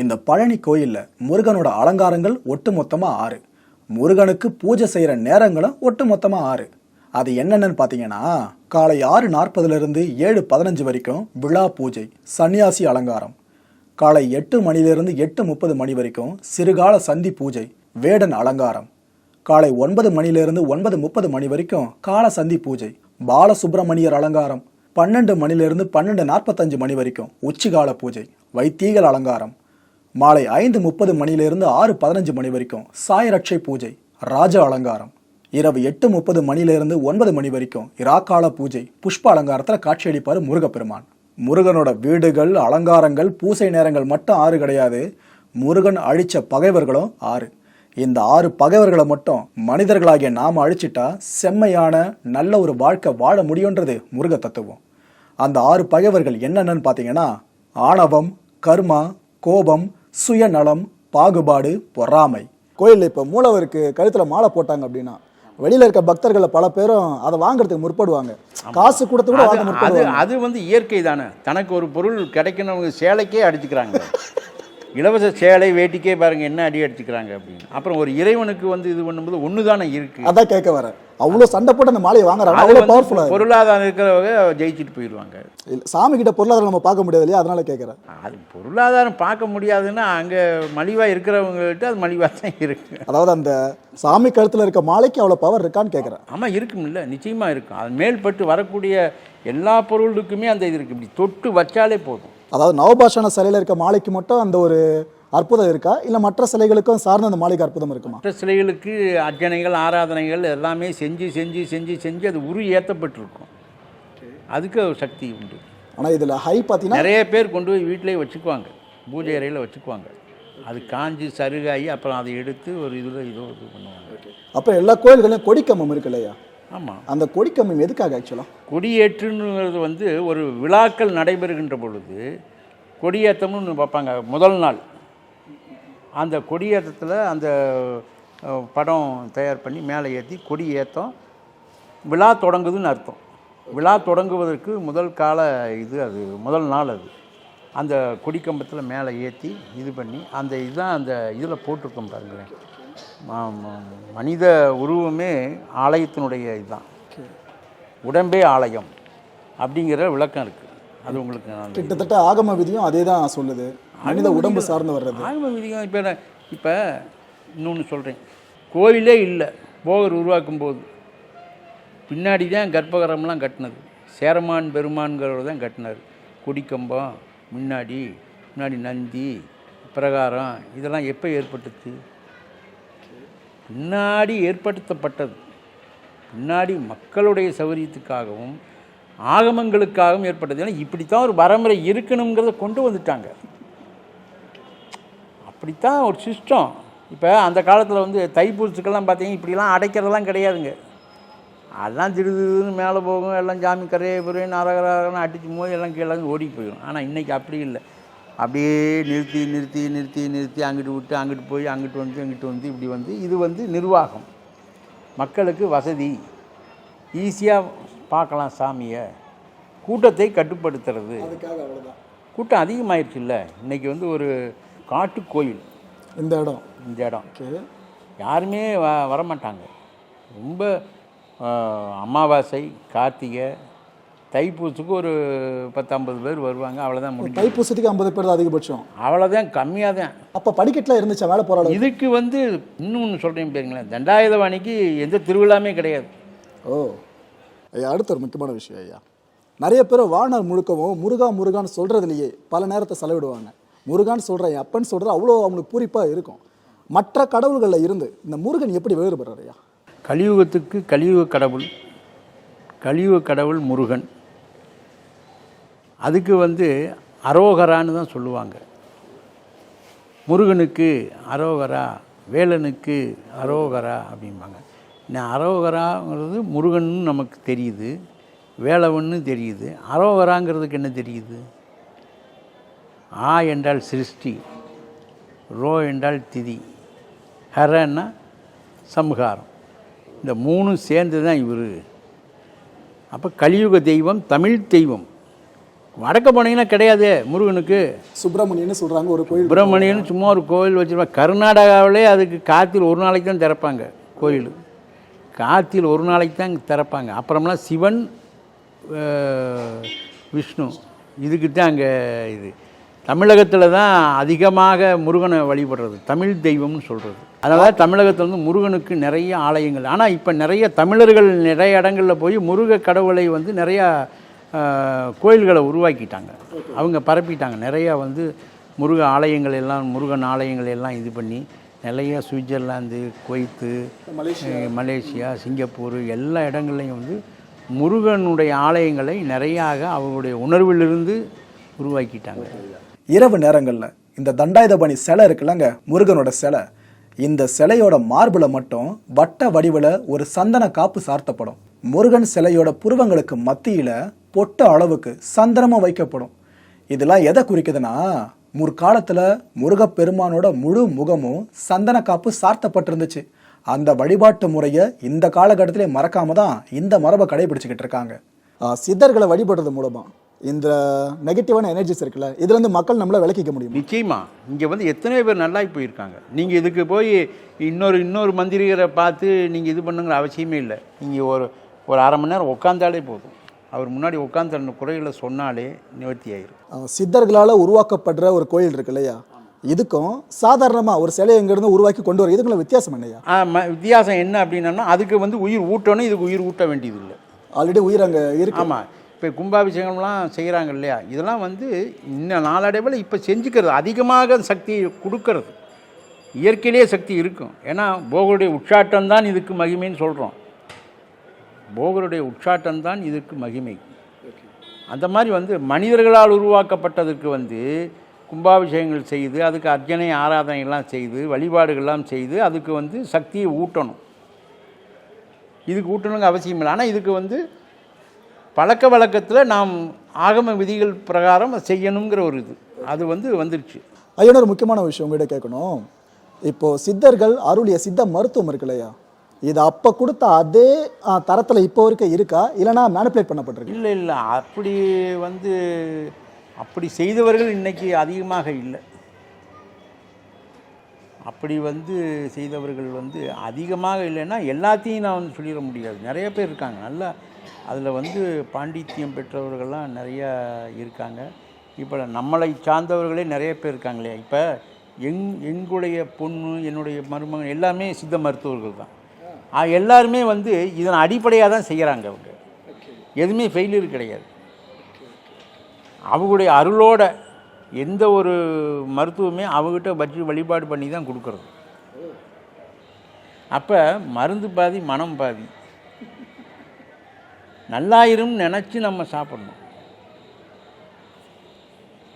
இந்த பழனி கோயில்ல முருகனோட அலங்காரங்கள் ஒட்டு மொத்தமா 6. முருகனுக்கு பூஜை செய்யற நேரங்களும் ஒட்டு மொத்தமா 6. அது என்னென்னு பாத்தீங்கன்னா, காலை 6:40 இருந்து 7:15 வரைக்கும் விழா பூஜை சன்னியாசி அலங்காரம், காலை 8 மணிலிருந்து 8:30 மணி வரைக்கும் சிறுகால சந்தி பூஜை வேடன் அலங்காரம், காலை 9 மணிலிருந்து 9:30 மணி வரைக்கும் கால சந்தி பூஜை பாலசுப்பிரமணியர் அலங்காரம், 12 மணிலிருந்து 12:45 மணி வரைக்கும் உச்சிகால பூஜை வைத்தீகல் அலங்காரம், மாலை 5:30 மணிலிருந்து 6:15 மணி வரைக்கும் சாயரட்சை பூஜை ராஜ அலங்காரம், இரவு 8:30 மணிலிருந்து 9 மணி வரைக்கும் இராக்கால பூஜை புஷ்ப அலங்காரத்தில் காட்சியளிப்பார் முருகப்பெருமான். முருகனோட வீடுகள் அலங்காரங்கள் பூசை நேரங்கள் மட்டும் 6 கிடையாது, முருகன் அழிச்ச பகைவர்களும் 6. இந்த 6 பகைவர்களை மட்டும் மனிதர்களாகிய நாம அழிச்சிட்டா செம்மையான நல்ல ஒரு வாழ்க்கை வாழ முடியுன்றது முருக தத்துவம். அந்த 6 பகைவர்கள் என்னென்னு பார்த்தீங்கன்னா, ஆணவம், கர்மா, கோபம், சுயநலம், பாகுபாடு, பொறாமை. கோயிலில் இப்போ மூலவருக்கு கழுத்தில் மாலை போட்டாங்க அப்படின்னா வெளியில் இருக்க பக்தர்களை பல பேரும் அதை வாங்குறதுக்கு முற்படுவாங்க, காசு கொடுத்து கூட வாங்க முற்படுவாங்க. அது இயற்கை தானே. தனக்கு ஒரு பொருள் கிடைக்கணுங்க சேலைக்கே அடிச்சுக்கிறாங்க, இலவச சேலை வேட்டிக்கே பாருங்க என்ன அடி அடிச்சுக்கிறாங்க அப்படின்னு. அப்புறம் ஒரு இறைவனுக்கு இது பண்ணும்போது ஒன்று தானே இருக்கு. அதான் கேட்க வரேன், அவ்வளோ சண்டை போட்டு அந்த மாலையை வாங்குறாங்க, அவ்வளோ பவர்ஃபுல்லாக. பொருளாதாரம் இருக்கிறவங்க ஜெயிச்சுட்டு போயிடுவாங்க. சாமி கிட்ட பொருளாதாரம் நம்ம பார்க்க முடியாது இல்லையா, அதனால கேட்குறேன். அது பொருளாதாரம் பார்க்க முடியாதுன்னா அங்கே மலிவாக இருக்கிறவங்ககிட்ட அது மலிவாக தான் இருக்கு. அதாவது அந்த சாமி கழுத்தில் இருக்க மாலைக்கு அவ்வளோ பவர் இருக்கான்னு கேட்குறேன். ஆமாம் இருக்கும், இல்லை நிச்சயமாக இருக்கும். அது மேல்பட்டு வரக்கூடிய எல்லா பொருளுக்குமே அந்த இது இருக்குது, இப்படி தொட்டு வச்சாலே போதும். அதாவது நவபாஷண சிலையில் இருக்க மாலைக்கு மட்டும் அந்த ஒரு அற்புதம் இருக்கா, இல்லை மற்ற சிலைகளுக்கும் சார்ந்த அந்த மாலைக்கு அற்புதம் இருக்குமா? மற்ற சிலைகளுக்கு அர்ச்சனைகள் ஆராதனைகள் எல்லாமே செஞ்சு செஞ்சு செஞ்சு செஞ்சு அது உரு ஏற்றப்பட்டிருக்கும், அதுக்கு ஒரு சக்தி உண்டு. ஆனால் இதில் ஹை பார்த்தீங்கன்னா நிறைய பேர் கொண்டு போய் வீட்டிலேயே வச்சுக்குவாங்க, பூஜை அறையில் வச்சுக்குவாங்க. அது காஞ்சி சருகாகி அப்புறம் அதை எடுத்து ஒரு இது பண்ணுவாங்க. அப்போ எல்லா கோயில்களையும் கொடிக்கம்பம் இருக்கு இல்லையா? ஆமாம். அந்த கொடிக்கம்பம் எதுக்காக ஆக்சுவலாக? கொடியேற்றுங்கிறது ஒரு விழாக்கள் நடைபெறுகின்ற பொழுது கொடியேற்றம்னு பார்ப்பாங்க. முதல் நாள் அந்த கொடியேற்றத்தில் அந்த படம் தயார் பண்ணி மேலே ஏற்றி கொடி ஏற்றம் விழா தொடங்குதுன்னு அர்த்தம். விழா தொடங்குவதற்கு முதல் கால அது முதல் நாள். அது அந்த கொடிக்கம்பத்தில் மேலே ஏற்றி இது பண்ணி அந்த இதுதான் அந்த இதில் போட்டிருக்கோம் பாருங்களேன். மனித உருவமே ஆலயத்தினுடைய இதுதான், உடம்பே ஆலயம் அப்படிங்கிற விளக்கம் இருக்குது. அது உங்களுக்கு கிட்டத்தட்ட ஆகம விதியும் அதே தான் சொல்லுது, மனித உடம்பு சார்ந்து வர்றது. ஆகம விதியும் இப்போ இன்னொன்று சொல்கிறேன், கோயிலே இல்லை போகர் உருவாக்கும் போது பின்னாடி தான் கர்ப்பகரம்லாம் கட்டினது. சேரமான் பெருமான்கிறவர் தான் கட்டினார். கொடிக்கம்பம் முன்னாடி நந்தி பிரகாரம் இதெல்லாம் எப்போ ஏற்பட்டுச்சு? பின்னாடி ஏற்படுத்தப்பட்டது. பின்னாடி மக்களுடைய சௌகரியத்துக்காகவும் ஆகமங்களுக்காகவும் ஏற்பட்டது. ஏன்னா இப்படித்தான் ஒரு வரமுறை இருக்கணுங்கிறத கொண்டு வந்துட்டாங்க, அப்படித்தான் ஒரு சிஸ்டம். இப்போ அந்த காலத்தில் தைப்பூசத்துக்கெல்லாம் பார்த்தீங்கன்னா இப்படிலாம் அடைக்கிறதெல்லாம் கிடையாதுங்க. அதெல்லாம் திடுதுன்னு மேலே போகும், எல்லாம் ஜாமி கரையை போய் நரகரன்னு அடிச்சு போய் எல்லாம் கீழே ஓடி போயிடும். ஆனால் இன்றைக்கி அப்படி இல்லை, அப்படியே நிறுத்தி நிறுத்தி நிறுத்தி நிறுத்தி அங்கிட்டு விட்டு அங்கிட்டு போய் அங்கிட்டு வந்து இங்கிட்டு வந்து இப்படி இது நிர்வாகம். மக்களுக்கு வசதி, ஈஸியாக பார்க்கலாம் சாமியை, கூட்டத்தை கட்டுப்படுத்துறது. கூட்டம் அதிகமாகிடுச்சு இல்லை. இன்றைக்கி ஒரு காட்டு கோயில் இந்த இடம் யாருமே வரமாட்டாங்க. ரொம்ப அமாவாசை கார்த்திகை தைப்பூசத்துக்கு ஒரு 10-50 பேர் வருவாங்க, அவ்வளோதான் முடியும். தைப்பூசத்துக்கு 50 பேர் தான் அதிகபட்சம், அவ்வளோதான், கம்மியாக தான். அப்போ படிக்கட்டில் இருந்துச்சா மேலே போகிற? இதுக்கு இன்னொன்று சொல்கிறேன் பேருங்களேன், தண்டாயுதபாணிக்கு எந்த திருவிழாமே கிடையாது. ஓ ஐயா, அடுத்த ஒரு முக்கியமான விஷயம் ஐயா, நிறைய பேர் வாழ்நாள் முழுக்கவும் முருகான்னு சொல்கிறதுலையே பல நேரத்தை செலவிடுவாங்க. முருகான்னு சொல்கிற என் அப்பன்னு சொல்கிறது அவ்வளோ அவங்களுக்கு பூரிப்பாக இருக்கும். மற்ற கடவுள்களில் இருந்து இந்த முருகன் எப்படி வேறுபடுறார் ஐயா? கலியுகத்துக்கு கலியுக கடவுள் முருகன். அதுக்கு அரோகரான்னு தான் சொல்லுவாங்க. முருகனுக்கு அரோகரா, வேலனுக்கு அரோகரா அப்படிம்பாங்க. நான் அரோகராங்கிறது முருகன் நமக்கு தெரியுது, வேலவன்னு தெரியுது. அரோகராங்கிறதுக்கு என்ன தெரியுது? ஆ என்றால் சிருஷ்டி, ரோ என்றால் திதி, ஹரன்னா சம்ஹாரம். இந்த 3 சேர்ந்து தான் இவர். அப்போ கலியுக தெய்வம், தமிழ் தெய்வம், வடக்க போனீங்கன்னா கிடையாது முருகனுக்கு. சுப்பிரமணியன்னு சொல்கிறாங்க ஒரு கோயில். சுப்பிரமணியன் சும்மா ஒரு கோயில் வச்சுருப்பாங்க. கர்நாடகாவிலே அதுக்கு கார்த்தியில் ஒரு நாளைக்கு தான் திறப்பாங்க கோயில். கார்த்தியில் ஒரு நாளைக்கு தான் திறப்பாங்க. அப்புறம்லாம் சிவன் விஷ்ணு இதுக்கு தான் அங்கே இது. தமிழகத்தில் தான் அதிகமாக முருகனை வழிபடுறது, தமிழ் தெய்வம்னு சொல்கிறது. அதனால் தமிழகத்தில் வந்து முருகனுக்கு நிறைய ஆலயங்கள். ஆனால் இப்போ நிறைய தமிழர்கள் நிறைய இடங்களில் போய் முருக கடவுளை வந்து நிறையா கோயில்களை உருவாக்கிட்டாங்க, அவங்க பரப்பிட்டாங்க. நிறையா வந்து முருக ஆலயங்கள் எல்லாம், முருகன் ஆலயங்கள் எல்லாம் இது பண்ணி நிறைய சுவிட்சர்லாந்து, குவைத்து, மலேசியா, சிங்கப்பூர் எல்லா இடங்கள்லையும் வந்து முருகனுடைய ஆலயங்களை நிறையாக அவங்களுடைய உணர்விலிருந்து உருவாக்கிட்டாங்க. இரவு நேரங்களில் இந்த தண்டாயுதபாணி சிலை இருக்குல்லங்க, முருகனோட சிலை, இந்த சிலையோட மார்பில் மட்டும் வட்ட வடிவில் ஒரு சந்தன காப்பு சார்த்தப்படும். முருகன் சிலையோட புருவங்களுக்கு மத்தியில் பொட்ட அளவுக்கு சந்தனமும் வைக்கப்படும். இதெல்லாம் எதை குறிக்குதுன்னா, முற்காலத்தில் முருகப்பெருமானோட முழு முகமும் சந்தன காப்பு சார்த்தப்பட்டிருந்துச்சு. அந்த வழிபாட்டு முறையை இந்த காலகட்டத்திலே மறக்காம தான் இந்த மரபை கடைபிடிச்சிக்கிட்டு இருக்காங்க. சித்தர்களை வழிபடுறது மூலமா இந்த நெகட்டிவான எனர்ஜிஸ் இருக்குல்ல, இதுலேருந்து மக்கள் நம்மளை விளக்கிக்க முடியும். நிச்சயமா இங்கே வந்து எத்தனை பேர் நல்லாகி போயிருக்காங்க. நீங்கள் இதுக்கு போய் இன்னொரு மந்திரிகரை பார்த்து நீங்கள் இது பண்ணுங்கிற அவசியமே இல்லை. நீங்கள் ஒரு அரை மணி நேரம் உட்காந்தாலே போதும். அவர் முன்னாடி உட்காந்து அந்த குறைகளை சொன்னாலே நிவர்த்தி ஆயிரும். சித்தர்களால் உருவாக்கப்படுற ஒரு கோயில் இருக்கு இல்லையா, இதுக்கும் சாதாரணமாக ஒரு சிலையை எங்கேருந்து உருவாக்கி கொண்டு வர இதுக்குள்ள வித்தியாசம் என்னையா? வித்தியாசம் என்ன அப்படின்னா, அதுக்கு வந்து உயிர் ஊட்டணும், இதுக்கு உயிர் ஊட்ட வேண்டியது இல்லை. ஆல்ரெடி உயிர் அங்கே இருக்கு. ஆமாம், இப்போ கும்பாபிஷேகம்லாம் செய்கிறாங்க இல்லையா, இதெல்லாம் வந்து இன்னும் நாளடைவில் இப்போ செஞ்சுக்கிறது, அதிகமாக சக்தி கொடுக்கறது. இயற்கையிலேயே சக்தி இருக்கும். ஏன்னா போகருடைய உச்சாட்டம் தான் இதுக்கு மகிமைன்னு சொல்கிறோம். போகருடைய உச்சாட்டம் தான் இதுக்கு மகிமை. அந்த மாதிரி வந்து மனிதர்களால் உருவாக்கப்பட்டதற்கு வந்து கும்பாபிஷேகங்கள் செய்து, அதுக்கு அர்ச்சனை ஆராதனைகள்லாம் செய்து, வழிபாடுகள்லாம் செய்து, அதுக்கு வந்து சக்தியை ஊட்டணும். இதுக்கு ஊட்டணுங்க அவசியம் இல்லை. ஆனால் இதுக்கு வந்து பழக்க வழக்கத்தில் நாம் ஆகம விதிகள் பிரகாரம் செய்யணுங்கிற ஒரு இது அது வந்து வந்துருச்சு. ஐயனோட ஒரு முக்கியமான விஷயம் உங்கள்கிட்ட கேட்கணும். இப்போது சித்தர்கள் அருளிய சித்த மருத்துவம் இருக்கு இல்லையா, இது அப்போ கொடுத்த அதே தரத்தில் இப்போ வரைக்கும் இருக்கா, இல்லைனா மேனிப்புலேட் பண்ணப்பட்டிருக்கு? இல்லை, அப்படி வந்து அப்படி செய்தவர்கள் இன்றைக்கி அதிகமாக இல்லை. அப்படி வந்து செய்தவர்கள் வந்து அதிகமாக இல்லைன்னா எல்லாத்தையும் நான் வந்து சொல்லிட முடியாது. நிறைய பேர் இருக்காங்க நல்லா, அதில் வந்து பாண்டித்யம் பெற்றவர்கள்லாம் நிறையா இருக்காங்க. இப்போ நம்மளை சார்ந்தவர்களே நிறைய பேர் இருக்காங்களே. இப்போ எங்களுடைய பொண்ணு, என்னுடைய மருமகன் எல்லாமே சித்த மருத்துவர்கள் தான். எல்லாருமே வந்து இதன் அடிப்படையாக தான் செய்கிறாங்க. அவங்க எதுவுமே ஃபெயிலியர் கிடையாது. அவங்களுடைய அருளோட எந்த ஒரு மருத்துவமே அவங்ககிட்ட வச்சு வழிபாடு பண்ணி தான் கொடுக்குறது. அப்போ மருந்து பாதி மனம் பாதி. நல்லாயிரும் நினச்சி நம்ம சாப்பிடணும்.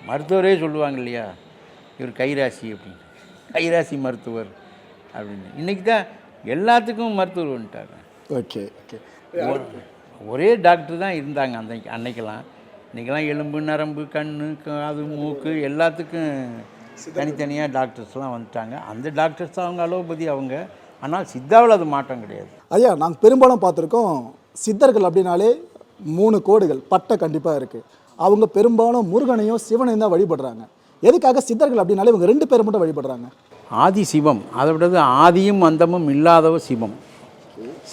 மருத்துவரே சொல்லுவாங்க இல்லையா, இவர் கைராசி அப்படின்னு, கைராசி மருத்துவர் அப்படின்னு. இன்றைக்கி தான் எல்லாத்துக்கும் மருத்துவர் வந்துட்டாங்க. Okay okay. ஒரே டாக்டர் தான் இருந்தாங்க அன்னைக்கெல்லாம். இன்றைக்கெல்லாம் எலும்பு, நரம்பு, கண், காது, மூக்கு எல்லாத்துக்கும் தனித்தனியாக டாக்டர்ஸ்லாம் வந்துட்டாங்க. அந்த டாக்டர்ஸ் தான் அவங்க அலோபதி அவங்க. ஆனால் சித்தாவில் அது மாற்றம் கிடையாது. ஐயா, நாங்கள் பெரும்பாலும் பார்த்துருக்கோம், சித்தர்கள் அப்படின்னாலே 3 கோடுகள் பட்டை கண்டிப்பாக இருக்குது. அவங்க பெரும்பாலும் முருகனையும் சிவனையும் தான் வழிபடுறாங்க. எதுக்காக சித்தர்கள் அப்படின்னாலே இவங்க 2 பேர் மட்டும் வழிபடுறாங்க? ஆதி சிவம், அதை விட ஆதியும் அந்தமும் இல்லாதவ சிவம்.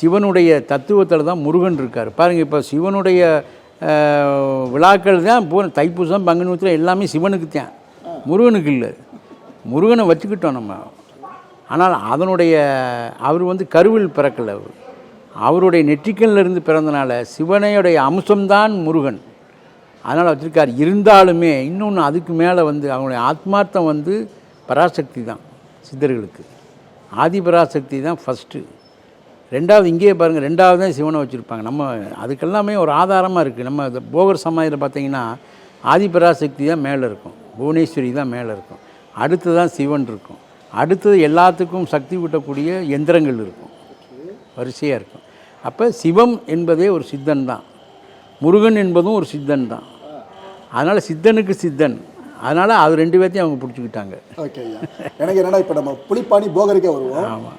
சிவனுடைய தத்துவத்தில் தான் முருகன் இருக்கார். பாருங்கள், இப்போ சிவனுடைய விழாக்கள் தான் தைப்பூசம், பங்குனி உத்திரம் எல்லாமே சிவனுக்கு தான், முருகனுக்கு இல்லை. முருகனை வச்சுக்கிட்டோம் நம்ம. ஆனால் அதனுடைய அவர் வந்து கருவில் பிறக்கலை. அவருடைய நெற்றிக்கல்லிருந்து பிறந்தனால சிவனையுடைய அம்சம்தான் முருகன். அதனால் வச்சுருக்கார். இருந்தாலுமே இன்னொன்று அதுக்கு மேலே வந்து அவங்களுடைய ஆத்மார்த்தம் வந்து பராசக்தி தான். சித்தர்களுக்கு ஆதி பராசக்தி தான் ஃபஸ்ட்டு. ரெண்டாவது இங்கேயே பாருங்கள், ரெண்டாவது தான் சிவனை வச்சுருப்பாங்க. நம்ம அதுக்கெல்லாமே ஒரு ஆதாரமாக இருக்குது. நம்ம போகர் சமாதியில் பார்த்தீங்கன்னா ஆதிபராசக்தி தான் மேலே இருக்கும், புவனேஸ்வரி தான் மேலே இருக்கும், அடுத்து தான் சிவன் இருக்கும், அடுத்தது எல்லாத்துக்கும் சக்தி ஊட்டக்கூடிய எந்திரங்கள் இருக்கும், வரிசையாக இருக்கும். அப்போ சிவம் என்பதே ஒரு சித்தன் தான், முருகன் என்பதும் ஒரு சித்தன் தான். அதனால் சித்தனுக்கு சித்தன், அதனால் அது 2 பேர்த்தையும் அவங்க பிடிச்சிக்கிட்டாங்க. ஓகே. எனக்கு என்னென்னா இப்போ நம்ம புலிப்பாணி போகருக்கே வருவோம். ஆமாம்.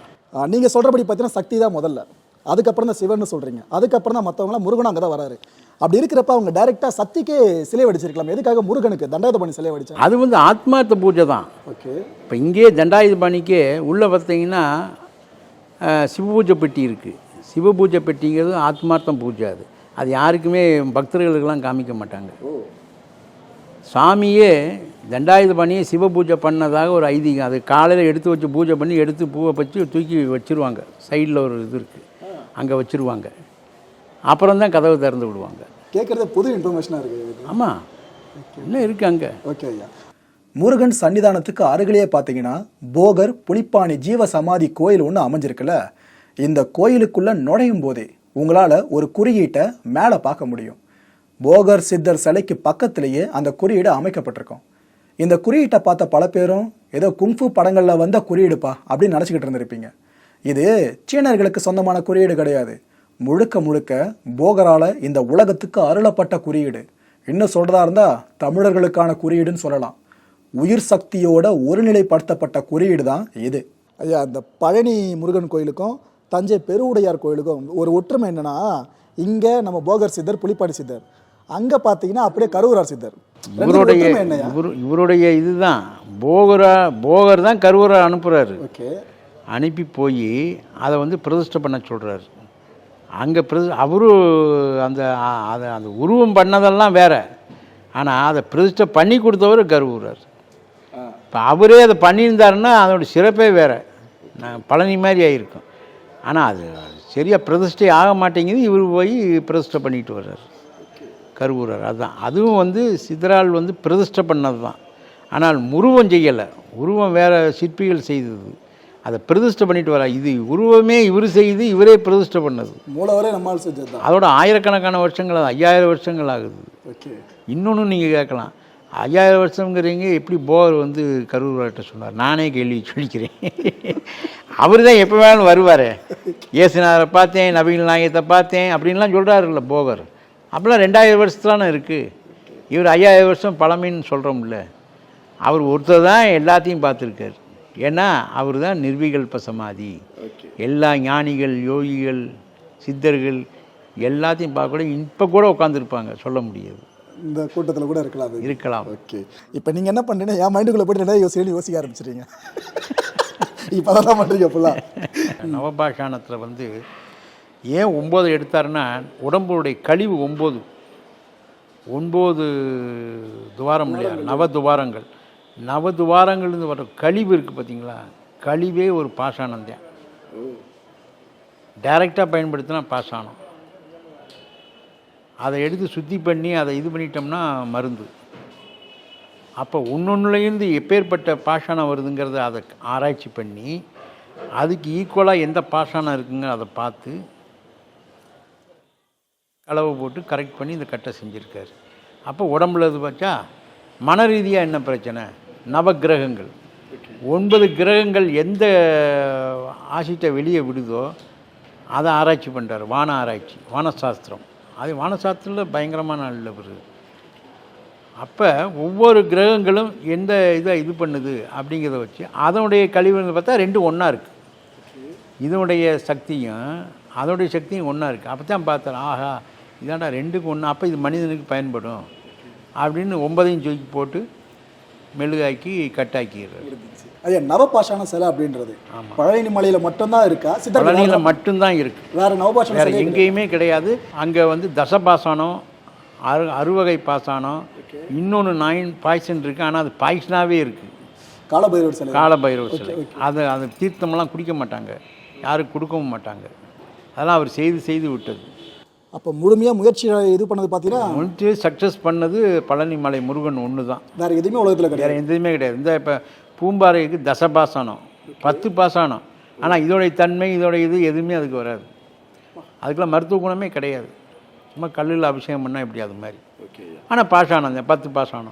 நீங்கள் சொல்கிறபடி பார்த்தீங்கன்னா சக்தி தான் முதல்ல, அதுக்கப்புறம் தான் சிவன்னு சொல்கிறீங்க, அதுக்கப்புறம் தான் மற்றவங்களாம் முருகனும் அங்கே தான் வராரு. அப்படி இருக்கிறப்ப அவங்க டைரெக்டாக சக்திக்கே சிலை வடிச்சிருக்கலாம், எதுக்காக முருகனுக்கு தண்டாயுதபாணி சிலை வடிச்சாங்க? அது வந்து ஆத்மார்த்த பூஜை தான். ஓகே. இப்போ இங்கேயே தண்டாயுதபாணிக்கே உள்ளே பார்த்தீங்கன்னா சிவபூஜை பெட்டி இருக்குது. சிவபூஜை பெட்டிங்கிறது ஆத்மார்த்தம் பூஜை. அது அது யாருக்குமே பக்தர்களுக்கெல்லாம் காமிக்க மாட்டாங்க. சாமியே தண்டாயுதபாணியை சிவபூஜை பண்ணதாக ஒரு ஐதீகம். அது காலையில் எடுத்து வச்சு பூஜை பண்ணி எடுத்து பூவை வச்சு தூக்கி வச்சுருவாங்க. சைடில் ஒரு இது இருக்குது, அங்கே வச்சுருவாங்க. அப்புறம் தான் கதவை திறந்து விடுவாங்க. கேட்குறது புது இன்ஃபர்மேஷனாக இருக்குது. ஆமாம், இன்னும் இருக்குது அங்கே. ஓகே ஐயா. முருகன் சன்னிதானத்துக்கு அருகிலேயே பார்த்தீங்கன்னா போகர் புலிப்பாணி ஜீவ சமாதி கோயில் ஒன்று அமைஞ்சிருக்குல்ல. இந்த கோயிலுக்குள்ளே நுழையும் போதே உங்களால் ஒரு குறியீட்டை மேலே பார்க்க முடியும். போகர் சித்தர் சிலைக்கு பக்கத்திலேயே அந்த குறியீடு அமைக்கப்பட்டிருக்கும். இந்த குறியீட்டை பார்த்த பல பேரும் ஏதோ குங்ஃபு படங்களில் வந்த குறியீடுப்பா அப்படின்னு நினச்சிக்கிட்டு இருந்திருப்பீங்க. இது சீனர்களுக்கு சொந்தமான குறியீடு கிடையாது. முழுக்க முழுக்க போகரால் இந்த உலகத்துக்கு அருளப்பட்ட குறியீடு. இன்னும் சொல்கிறதா இருந்தால் தமிழர்களுக்கான குறியீடுன்னு சொல்லலாம். உயிர் சக்தியோட ஒருநிலைப்படுத்தப்பட்ட குறியீடு தான் இது. ஐயா, இந்த பழனி முருகன் கோயிலுக்கும் தஞ்சை பெருவுடையார் கோயிலுக்கும் ஒரு ஒற்றுமை என்னன்னா, இங்கே நம்ம போகர் சித்தர் புலிப்பாடி சித்தர், அங்கே பார்த்தீங்கன்னா அப்படியே கருவூரார் சித்தர். இவருடைய இதுதான் போகர் தான் கருவூரை அனுப்புகிறாரு. ஓகே. அனுப்பி போய் அதை வந்து பிரதிஷ்டை பண்ண சொல்கிறாரு. அங்கே அவரு அந்த அந்த உருவம் பண்ணதெல்லாம் வேற, ஆனால் அதை பிரதிஷ்டை பண்ணி கொடுத்தவர் கருவூரார். இப்போ அவரே அதை பண்ணியிருந்தாருன்னா அதோட சிறப்பே வேறு, பழனி மாதிரி ஆகிருக்கும். ஆனால் அது சரியாக பிரதிஷ்டை ஆக மாட்டேங்குது. இவர் போய் பிரதிஷ்டை பண்ணிட்டு வர்றார் கருவூரார். அதுதான், அதுவும் வந்து சித்தரால் வந்து பிரதிஷ்டை பண்ணது தான். ஆனால் உருவம் செய்யலை, உருவம் வேறு சிற்பிகள் செய்தது. அதை பிரதிஷ்டை பண்ணிட்டு வர, இது உருவமே இவர் செய்து இவரே பிரதிஷ்டை பண்ணது. மூலவரே நம்மால் செஞ்சது தான். அதோட ஆயிரக்கணக்கான வருஷங்கள், 5000 வருஷங்கள் ஆகுது. ஓகே. இன்னொன்று நீங்கள் கேட்கலாம், 5000 வருஷங்கிறீங்க எப்படி போகர் வந்து கருவூர்கிட்ட சொன்னார்? நானே கேள்வி சொல்லிக்கிறேன். அவர் தான் எப்போ வேணாலும் வருவார். இயேசுநாதரை பார்த்தேன், நபிகள் நாயகத்தை பார்த்தேன் அப்படின்லாம் சொல்கிறாருல்ல போகர். அப்போலாம் 2000 வருஷத்துலான இருக்குது. இவர் 5000 வருஷம் பழமைன்னு சொல்கிறோம்ல. அவர் ஒருத்தர் தான் எல்லாத்தையும் பார்த்துருக்கார். ஏன்னா அவர் தான் நிர்விகல்ப சமாதி. எல்லா ஞானிகள், யோகிகள், சித்தர்கள் எல்லாத்தையும் பார்க்க கூட இப்போ கூட உட்காந்துருப்பாங்க, சொல்ல முடியாது. இந்த கூட்டத்தில் கூட இருக்கலாம். ஓகே. இப்போ நீங்கள் என்ன பண்ணுறீங்கன்னா, என் மைண்டுக்குள்ளே போய்ட்டு என்ன யோசிக்க ஆரம்பிச்சிடுறீங்க. இப்போ தான் பண்ணுறீங்க ஃபுல்லாக. நவபாஷாணத்தில் வந்து ஏன் 9 எடுத்தாருன்னா, உடம்புடைய கழிவு 9 துவாரம் இல்லையா, நவதுவாரங்கள். நவதுவாரங்கள்னு வர கழிவு இருக்குது பார்த்தீங்களா, கழிவே ஒரு பாஷாணம் தான். டைரெக்டாக பயன்படுத்தினா பாஷாணம். அதை எடுத்து சுத்தி பண்ணி அதை இது பண்ணிட்டோம்னா மருந்து. அப்போ ஒன்னொன்னுலேருந்து எப்பேற்பட்ட பாஷாணம் வருதுங்கிறத அதை ஆராய்ச்சி பண்ணி அதுக்கு ஈக்குவலாக எந்த பாஷாணம் இருக்குங்க அதை பார்த்து அளவு போட்டு கரெக்ட் பண்ணி இந்த கட்டை செஞ்சுருக்காரு. அப்போ உடம்புல இது பார்த்தா மன ரீதியாக என்ன பிரச்சனை, நவகிரகங்கள் 9 கிரகங்கள் எந்த ஆசிட்டை வெளியே விடுதோ அதை ஆராய்ச்சி பண்ணுறாரு. வான ஆராய்ச்சி, வானசாஸ்திரம். அது வானசாஸ்திரத்தில் பயங்கரமான நல்ல வருது. அப்போ ஒவ்வொரு கிரகங்களும் எந்த இதை இது பண்ணுது அப்படிங்கிறத வச்சு அதனுடைய கழிவுன்னு பார்த்தா 2 ஒன்றா இருக்குது. இதனுடைய சக்தியும் அதனுடைய சக்தியும் ஒன்றா இருக்குது. அப்போ தான் பார்த்தார், ஆஹா இதாண்டா 2க்கு 1, அப்போ இது மனிதனுக்கு பயன்படும் அப்படின்னு 9ஐயும் தூக்கி போட்டு மெழுகாக்கி கட்டாக்கிடுறாரு. ஐயா, நவபாஷாண சிலை அப்படின்றது பழனி மலையில் மட்டும்தான் இருக்கா? பழனியில் மட்டும்தான் இருக்குது, வேறு நவபாஷாண வேறு எங்கேயுமே கிடையாது. அங்கே வந்து தசபாசானம், அறுவகை பாசானம், இன்னொன்று 9 பாய்சன் இருக்குது. ஆனால் அது பாய்சனாகவே இருக்குது. காலபைரவர் சிலை, காலபைரவர் சிலை. அது தீர்த்தமெல்லாம் குடிக்க மாட்டாங்க, யாருக்கு கொடுக்கவும் மாட்டாங்க. அதெல்லாம் அவர் செய்து விட்டது. அப்போ முழுமையாக முயற்சி இது பண்ணது பார்த்தீங்கன்னா முயற்சி சக்ஸஸ் பண்ணது பழனி மலை முருகன் ஒன்று தான். வேறு எதுவுமே உலகத்தில் கிடையாது, வேறு எதுவுமே கிடையாது. இந்த இப்போ பூம்பாறைக்கு தசபாசானம், 10 பாசானம். ஆனால் இதோடைய தன்மை, இதோடைய இது எதுவுமே அதுக்கு வராது. அதுக்கெல்லாம் மருத்துவ குணமே கிடையாது. சும்மா கல்லில் அபிஷேகம் பண்ணால் எப்படி அது மாதிரி. ஆனால் பாசானம் 10 பாசானம்.